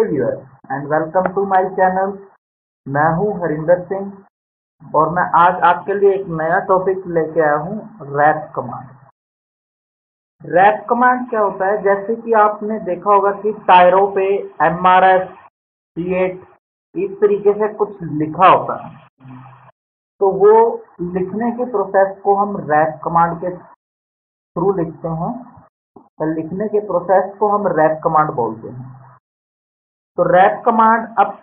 Viewer and welcome to my channel. मैं हूं हरिंदर सिंह और मैं आज आपके लिए एक नया टॉपिक लेके आया हूं, रैप कमांड। रैप कमांड क्या होता है? जैसे कि आपने देखा होगा कि टायरों पे MRS, C8 इस तरीके से कुछ लिखा होता है, तो वो लिखने के प्रोसेस को हम रैप कमांड के थ्रू लिखते हैं। तो लिखने के प्रोसेस को हम रैप कमांड बोलते हैं। तो रैप कमांड अब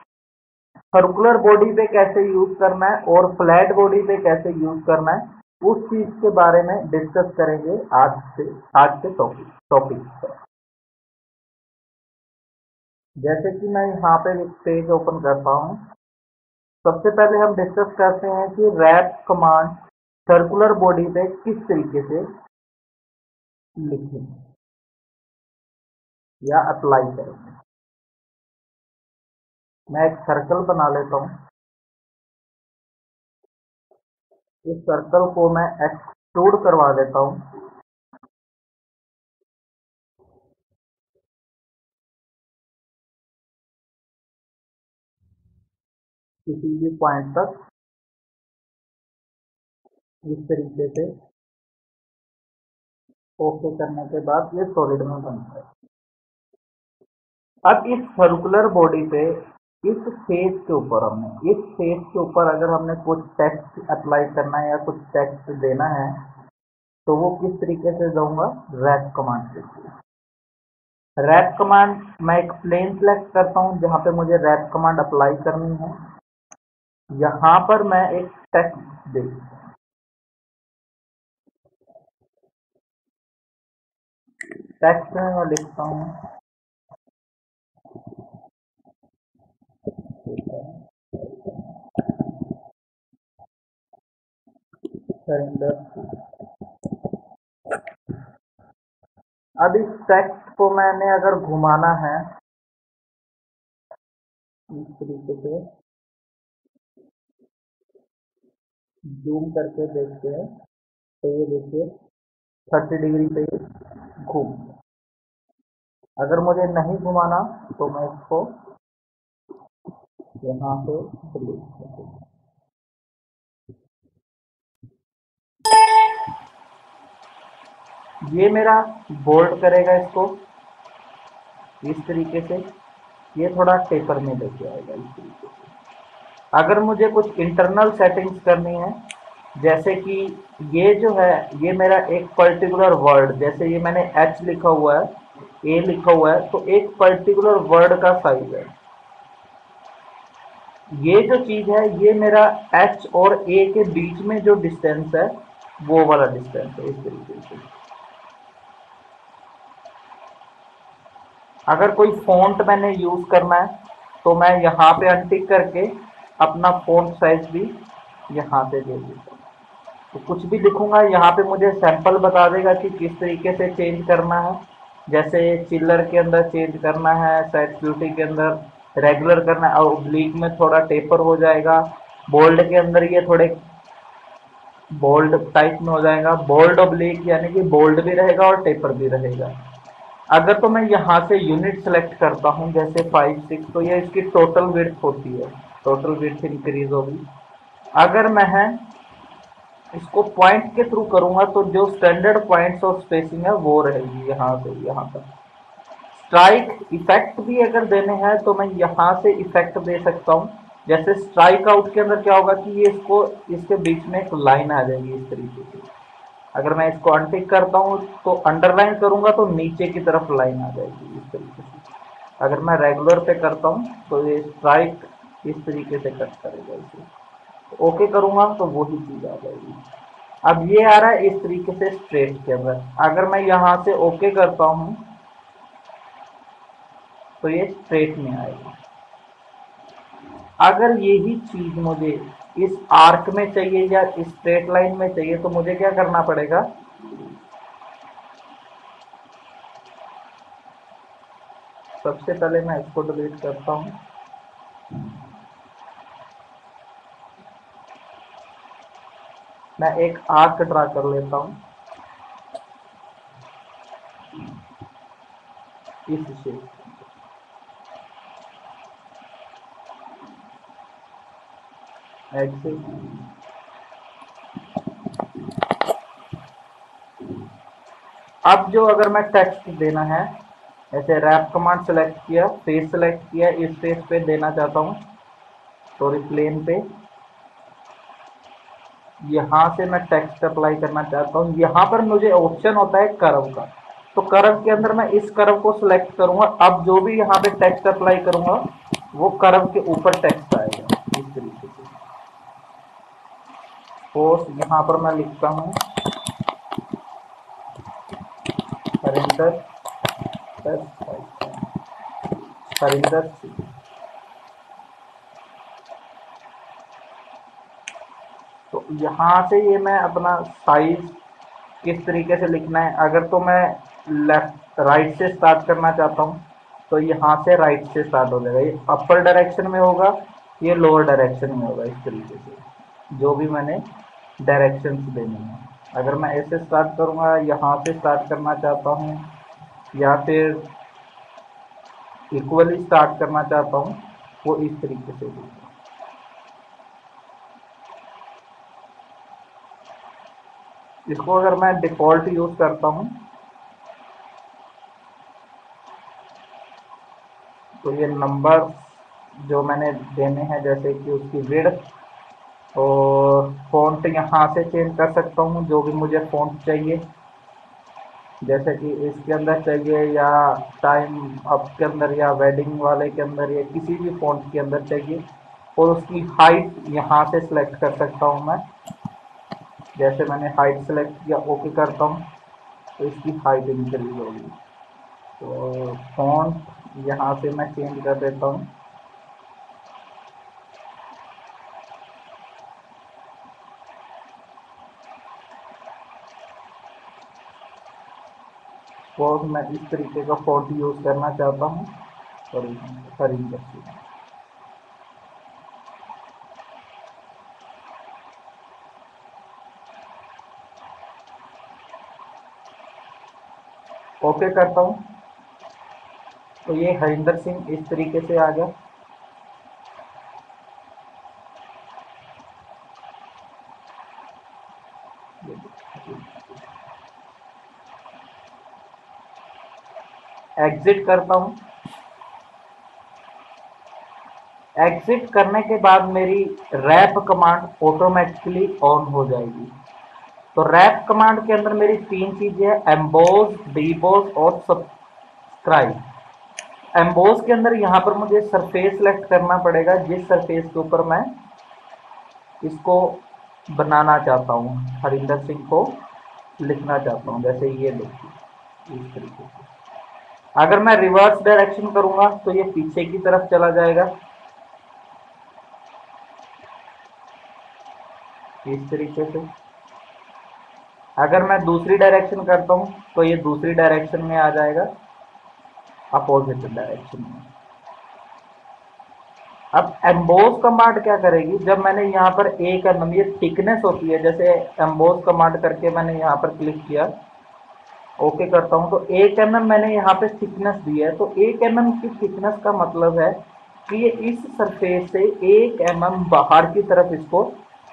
सर्कुलर बॉडी पे कैसे यूज करना है और फ्लैट बॉडी पे कैसे यूज करना है, उस चीज के बारे में डिस्कस करेंगे आज के टॉपिक पर। जैसे कि मैं यहाँ पे एक पेज ओपन करता हूँ। सबसे पहले हम डिस्कस करते हैं कि रैप कमांड सर्कुलर बॉडी पे किस तरीके से लिखें या अप्लाई करेंगे। मैं एक सर्कल बना लेता हूँ। इस सर्कल को मैं एक्सट्रूड करवा देता हूँ किसी भी पॉइंट तक, इस तरीके से ओके करने के बाद ये सॉलिड में बनता है। अब इस सर्कुलर बॉडी पे इस फेस के ऊपर अगर हमने कुछ टेक्स्ट अप्लाई करना है या कुछ टेक्स्ट देना है, तो वो किस तरीके से दूंगा? रैप कमांड से। रैप कमांड मैं एक प्लेन सेलेक्ट करता हूँ जहाँ पे मुझे रैप कमांड अप्लाई करनी है। यहाँ पर मैं एक टेक्स्ट दे टेक्स्ट में मैं लिखता हूँ सरेंडर। अब इस टेक्स्ट को मैंने अगर घुमाना है इस तरीके से, जूम करके देखते हैं तो ये देखिए 30 डिग्री पे घूम। अगर मुझे नहीं घुमाना तो मैं इसको यहाँ से डिलीट कर दूंगा। ये मेरा बोल्ड करेगा इसको इस तरीके से, ये थोड़ा टेपर में लेके आएगा इस तरीके से। अगर मुझे कुछ इंटरनल सेटिंग्स करनी है, जैसे कि ये जो है ये मेरा एक पर्टिकुलर वर्ड, जैसे ये मैंने H लिखा हुआ है, A लिखा हुआ है, तो एक पर्टिकुलर वर्ड का साइज है। ये जो चीज है ये मेरा H और A के बीच में जो डिस्टेंस है वो वाला डिस्टेंस है, इस तरीके से। अगर कोई फॉन्ट मैंने यूज करना है तो मैं यहाँ पे अनटिक करके अपना फॉन्ट साइज भी यहाँ पे दे देता हूँ। तो कुछ भी लिखूंगा यहाँ पे मुझे सैंपल बता देगा कि किस तरीके से चेंज करना है। जैसे चिल्लर के अंदर चेंज करना है, सेट ब्यूटी के अंदर रेगुलर करना है, और ओब्लिक में थोड़ा टेपर हो जाएगा। बोल्ड के अंदर ये थोड़े बोल्ड टाइप में हो जाएगा। बोल्ड ओब्लिक यानी कि बोल्ड भी रहेगा और टेपर भी रहेगा। अगर तो मैं यहाँ से यूनिट सेलेक्ट करता हूँ जैसे 5, 6, तो ये इसकी टोटल विड्थ होती है, टोटल विड्थ इंक्रीज होगी। अगर मैं इसको पॉइंट के थ्रू करूंगा तो जो स्टैंडर्ड पॉइंट्स और स्पेसिंग है वो रहेगी यहाँ से यहाँ तक। स्ट्राइक इफेक्ट भी अगर देने हैं तो मैं यहाँ से इफेक्ट दे सकता हूँ। जैसे स्ट्राइक आउट के अंदर क्या होगा कि ये इसको इसके बीच में एक लाइन आ जाएगी इस तरीके से। अगर मैं इसको अनटिक करता हूँ तो अंडरलाइन करूंगा तो नीचे की तरफ लाइन आ जाएगी इस तरीके से। अगर मैं रेगुलर पे करता हूँ तो ये स्ट्राइक इस तरीके से कट करेगा इसे। ओके करूंगा तो वही चीज आ जाएगी। अब ये आ रहा है इस तरीके से स्ट्रेट के अंदर। अगर मैं यहाँ से ओके करता हूँ तो ये स्ट्रेट में आएगा। अगर यही चीज मुझे इस आर्क में चाहिए या इस स्ट्रेट लाइन में चाहिए तो मुझे क्या करना पड़ेगा? सबसे पहले मैं इसको डिलीट करता हूँ। मैं एक आर्क ड्रा कर लेता हूँ इस शेप। एग्जिट। अब जो अगर मैं टेक्स्ट देना है, ऐसे रैप कमांड सेलेक्ट किया, फेस सेलेक्ट किया, इस फेस पे देना चाहता हूँ, सॉरी प्लेन पे, यहाँ से मैं टेक्स्ट अप्लाई करना चाहता हूँ। यहाँ पर मुझे ऑप्शन होता है कर्व का, तो कर्व के अंदर मैं इस कर्व को सिलेक्ट करूंगा। अब जो भी यहाँ पे टेक्स्ट अप्लाई करूंगा वो कर्व के ऊपर टेक्स्ट आएगा इस तरीके से। सपोज यहाँ पर मैं लिखता हूँ हरिंदर हरिंदर सिंह। तो यहाँ से ये मैं अपना साइज किस तरीके से लिखना है, अगर तो मैं लेफ्ट राइट से स्टार्ट करना चाहता हूँ तो यहाँ से राइट से स्टार्ट हो जाएगा। ये अपर डायरेक्शन में होगा, ये लोअर डायरेक्शन में होगा, इस तरीके से जो भी मैंने डायरेक्शंस देनी है। अगर मैं ऐसे स्टार्ट करूँगा, यहाँ से स्टार्ट करना चाहता हूँ या फिर इक्वली स्टार्ट करना चाहता हूँ, वो इस तरीके से होगा। इसको अगर मैं डिफ़ॉल्ट यूज़ करता हूँ तो ये नंबर जो मैंने देने हैं, जैसे कि उसकी विड्थ और फ़ॉन्ट यहाँ से चेंज कर सकता हूँ जो भी मुझे फ़ॉन्ट चाहिए, जैसे कि इसके अंदर चाहिए या टाइम अप के अंदर या वेडिंग वाले के अंदर या किसी भी फ़ॉन्ट के अंदर चाहिए। और उसकी हाइट यहाँ से सिलेक्ट कर सकता हूँ मैं, जैसे मैंने हाइट सेलेक्ट किया, ओके करता हूँ तो इसकी हाइट इंक्रीज होगी। तो फ़ॉन्ट यहाँ से मैं चेंज कर देता हूँ। और मैं इस तरीके का फ़ॉन्ट यूज़ करना चाहता हूँ, हरिंदर सिंह। ओके करता हूँ तो ये हरिंदर सिंह इस तरीके से आ गया। एग्जिट करता हूँ। एग्जिट करने के बाद मेरी रैप कमांड ऑटोमेटिकली ऑन हो जाएगी। तो रैप कमांड के अंदर मेरी तीन चीजें हैं, एम्बोज, डीबोज और सब्सक्राइब। एम्बोज के अंदर यहाँ पर मुझे सरफेस सेलेक्ट करना पड़ेगा, जिस सरफेस के ऊपर मैं इसको बनाना चाहता हूँ, हरिंदर सिंह को लिखना चाहता हूँ, जैसे ये देखिए इस तरीके से। अगर मैं रिवर्स डायरेक्शन करूंगा तो ये पीछे की तरफ चला जाएगा इस तरीके से। अगर मैं दूसरी डायरेक्शन करता हूँ तो ये दूसरी डायरेक्शन में आ जाएगा, अपोजिट डायरेक्शन में। अब एम्बोज कमांड क्या करेगी, जब मैंने यहाँ पर एक एमएम ये थिकनेस होती है, जैसे एम्बोज कमांड करके मैंने यहाँ पर क्लिक किया, ओके करता हूँ तो 1 mm मैंने यहाँ पे थिकनेस दी है। तो 1 mm की थिकनेस का मतलब है कि ये इस सरफेस से 1 mm बाहर की तरफ इसको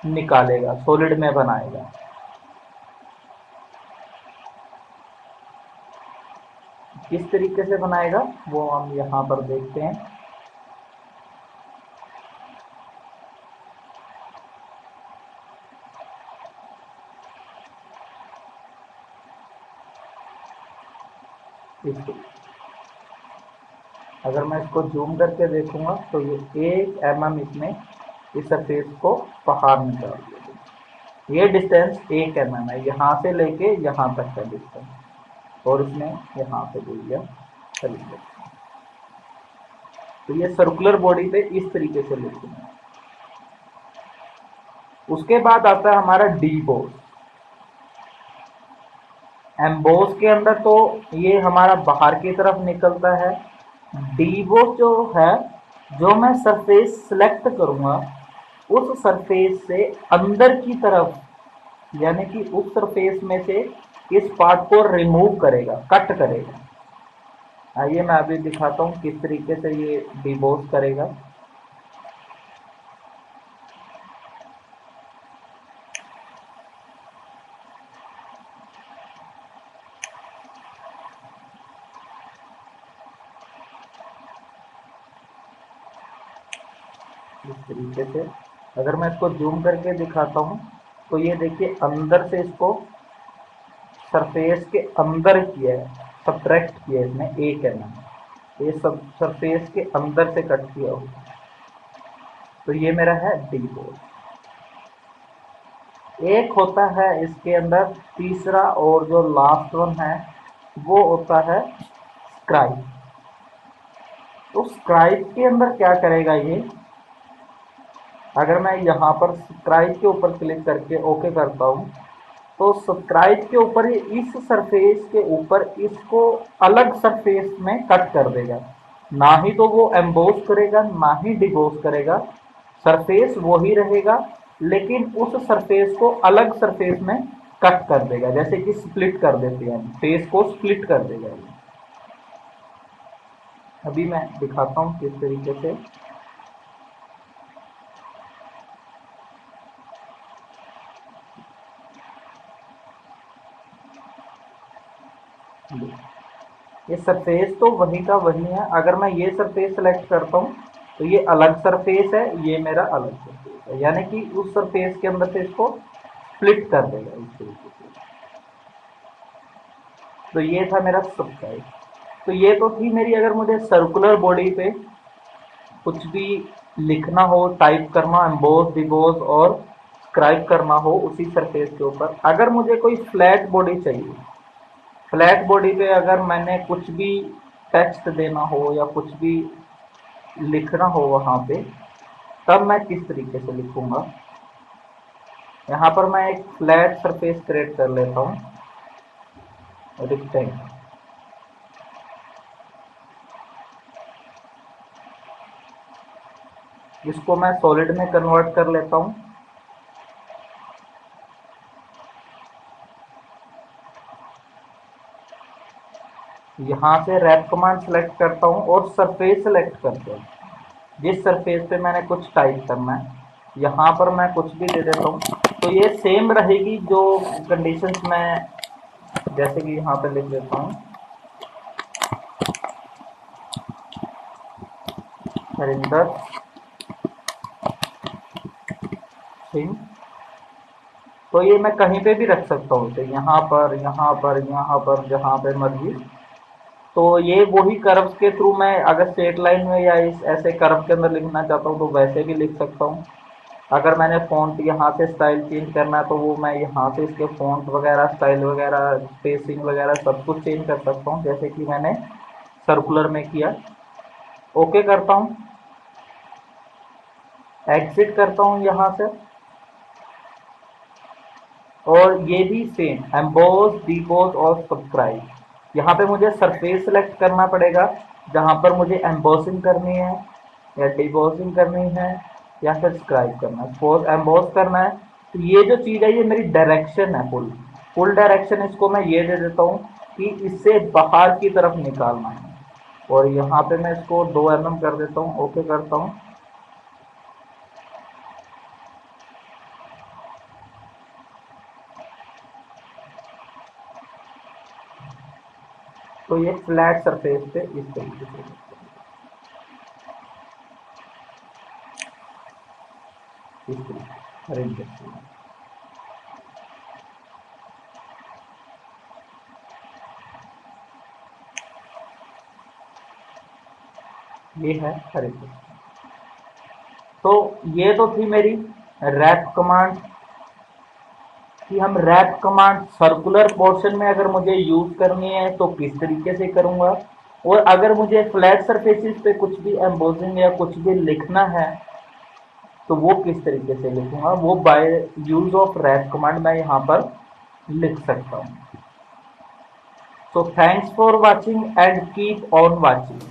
निकालेगा, सॉलिड में बनाएगा। किस तरीके से बनाएगा वो हम यहाँ पर देखते हैं। इस अगर मैं इसको जूम करके देखूंगा तो ये 1 mm इसमें इस सरफेस को बाहर निकाल दिया। ये डिस्टेंस 1 mm है, यहाँ से लेके यहाँ तक का डिस्टेंस, और इसने यहाँ पे दे दिया सलीके। तो ये सर्कुलर बॉडी पे इस तरीके से लिखना है। उसके बाद आता है हमारा डीबोस। एम्बोस के अंदर तो ये हमारा बाहर की तरफ निकलता है। डीबोस जो है, जो मैं सरफेस सिलेक्ट करूंगा उस सरफेस से अंदर की तरफ, यानी कि उस सरफेस में से इस पार्ट को रिमूव करेगा, कट करेगा। आइए मैं अभी दिखाता हूँ किस तरीके से ये डिबोस करेगा। इस तरीके से। अगर मैं इसको जूम करके दिखाता हूँ तो ये देखिए अंदर से इसको सरफेस के अंदर किया है, सब्ट्रैक्ट किया है इसने 1 mm, ये सब सरफेस के अंदर से कट किया हो। तो ये मेरा है डिबोस। एक होता है इसके अंदर तीसरा और जो लास्ट वन है वो होता है स्क्राइब। तो स्क्राइब के अंदर क्या करेगा ये, अगर मैं यहाँ पर स्क्राइब के ऊपर क्लिक करके ओके करता हूँ तो स्क्राइब के ऊपर ये इस सरफेस के ऊपर इसको अलग सरफेस में कट कर देगा। ना ही तो वो एम्बोस करेगा ना ही डिबोस करेगा, सरफेस वही रहेगा लेकिन उस सरफेस को अलग सरफेस में कट कर देगा, जैसे कि स्प्लिट कर देते हैं, फेस को स्प्लिट कर देगा। अभी मैं दिखाता हूँ किस तरीके से। ये सरफेस तो वही का वही है। अगर मैं ये सरफेस सेलेक्ट करता हूँ तो ये अलग सरफेस है, ये मेरा अलग सरफेस है, यानी कि उस सरफेस के अंदर से इसको स्प्लिट कर देगा इस तरीके से। तो ये था मेरा सबटाइप। तो ये तो थी मेरी, अगर मुझे सर्कुलर बॉडी पे कुछ भी लिखना हो, टाइप करना, एम्बोस, डिबोस और स्क्राइब करना हो उसी सरफेस के ऊपर। अगर मुझे कोई फ्लैट बॉडी चाहिए, फ्लैट बॉडी पे अगर मैंने कुछ भी टेक्स्ट देना हो या कुछ भी लिखना हो वहाँ पे, तब मैं किस तरीके से लिखूंगा। यहाँ पर मैं एक फ्लैट सरफेस क्रिएट कर लेता हूँ, रेक्टेंगल। इसको मैं सॉलिड में कन्वर्ट कर लेता हूँ। यहाँ से रैप कमांड सेलेक्ट करता हूँ और सरफेस सेलेक्ट करता हूँ, जिस सरफेस पे मैंने कुछ टाइप करना है यहाँ पर मैं कुछ भी दे देता हूँ। तो ये सेम रहेगी जो कंडीशंस में, जैसे कि यहाँ पे लिख देता हूँ हरिंदर सिंह। तो ये मैं कहीं पे भी रख सकता हूँ, तो यहाँ पर, यहाँ पर, यहाँ पर, जहाँ पे मर्जी। तो ये वही कर्व्स के थ्रू मैं अगर स्ट्रेट लाइन में या इस ऐसे कर्व के अंदर लिखना चाहता हूँ तो वैसे भी लिख सकता हूँ। अगर मैंने फ़ॉन्ट यहाँ से स्टाइल चेंज करना है तो वो मैं यहाँ से इसके फ़ॉन्ट वगैरह, स्टाइल वगैरह, स्पेसिंग वगैरह सब कुछ चेंज कर सकता हूँ, जैसे कि मैंने सर्कुलर में किया। ओके करता हूँ, एग्जिट करता हूँ यहाँ से। और ये भी सेम एम्बोस, डिबोस और सब्सक्राइब। यहाँ पे मुझे सरफेस सेलेक्ट करना पड़ेगा जहाँ पर मुझे एम्बोसिंग करनी है या डिबोसिंग करनी है या फिर स्क्राइब करना है। सपोज एम्बोस करना है तो ये जो चीज़ है ये मेरी डायरेक्शन है, फुल डायरेक्शन इसको मैं ये दे देता हूँ कि इससे बाहर की तरफ निकालना है। और यहाँ पे मैं इसको 2 mm कर देता हूँ, ओके करता हूँ। तो ये फ्लैट सरफेस पे इस तरीके से, इस तरीके अरेंज करते हैं। ये है हरिंदर। तो ये तो थी मेरी रैप कमांड कि हम रैप कमांड सर्कुलर पोर्शन में अगर मुझे यूज करनी है तो किस तरीके से करूंगा, और अगर मुझे फ्लैट सरफेसेस पे कुछ भी एम्बोसिंग या कुछ भी लिखना है तो वो किस तरीके से लिखूंगा, वो by use of wrap command मैं यहाँ पर लिख सकता हूँ। So thanks for watching and keep on watching.